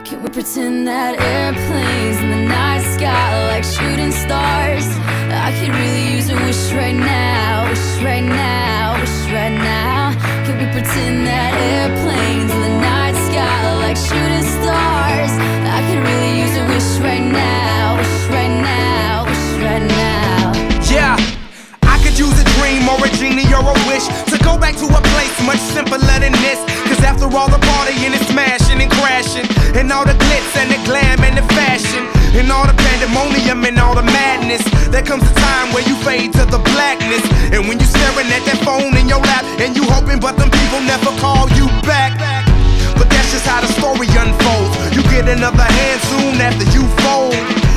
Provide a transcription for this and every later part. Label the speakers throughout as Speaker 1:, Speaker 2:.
Speaker 1: Can we pretend that airplanes in the night sky like shooting stars? I could really use a wish right now, wish right now, wish right now. Can we pretend that airplanes in the night sky like shooting stars? I could really use a wish right now, wish right now, wish right now.
Speaker 2: Yeah, I could use a dream or a genie or a wish to go back to a place much simpler than this. Cause after all the partying and smashing and crashing, and all the glitz and the glam and the fashion, and all the pandemonium and all the madness, there comes a time where you fade to the blackness. And when you staring at that phone in your lap, and you hoping but them people never call you back. But that's just how the story unfolds. You get another hand soon after you fold.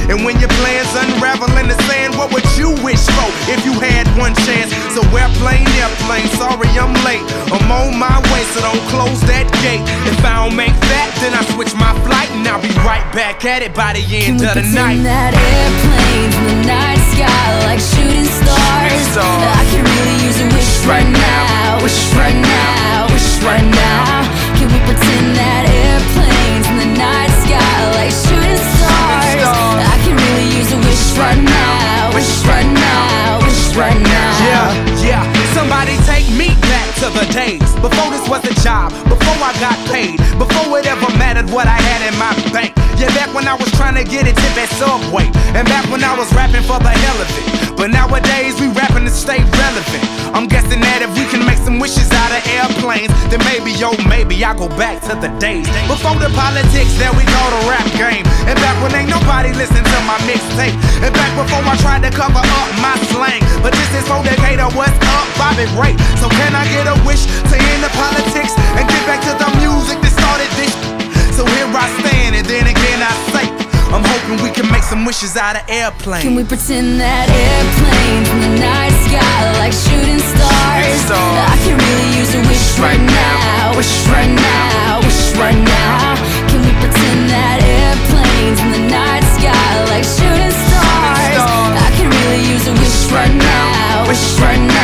Speaker 2: And when your plans unravel in the sand, what would you wish for if you had one chance? So airplane, sorry I'm late, I'm on my way, so don't close that gate. If I don't make that, then I switch my flight, and I'll be right back at it by the end of the night.
Speaker 1: Can we pretend that airplanes in the night sky like shooting stars? I could really use a wish right now, wish right now, wish right now. Can we pretend that airplanes in the night sky like shooting stars? I could really use a wish right now, wish right now, wish right now.
Speaker 2: Yeah, somebody take me back to the days before this was a job, before I got paid, before it ever mattered what I had in my bank. Yeah, back when I was trying to get a tip at Subway, and back when I was rapping for the hell of it. But nowadays we rapping to stay relevant. I'm guessing that if we can make some wishes out of airplanes, then maybe, yo, maybe I'll go back to the days before the politics that we call the rap game, and back when ain't nobody listened to my mixtape, and back before I tried to cover up my slang. But this is for Decatur, what's up, Bobby Ray? So can I get a wish to end the politics and get back to the music that started this? So here I stand, and then again I say, I'm hoping we can make some wishes out of airplanes.
Speaker 1: Can we pretend that airplanes in the night sky like shooting stars? I can really use a wish right now, wish right now, wish right now. Can we pretend that airplanes in the night sky like shooting stars? I can really use a wish right now, wish right now.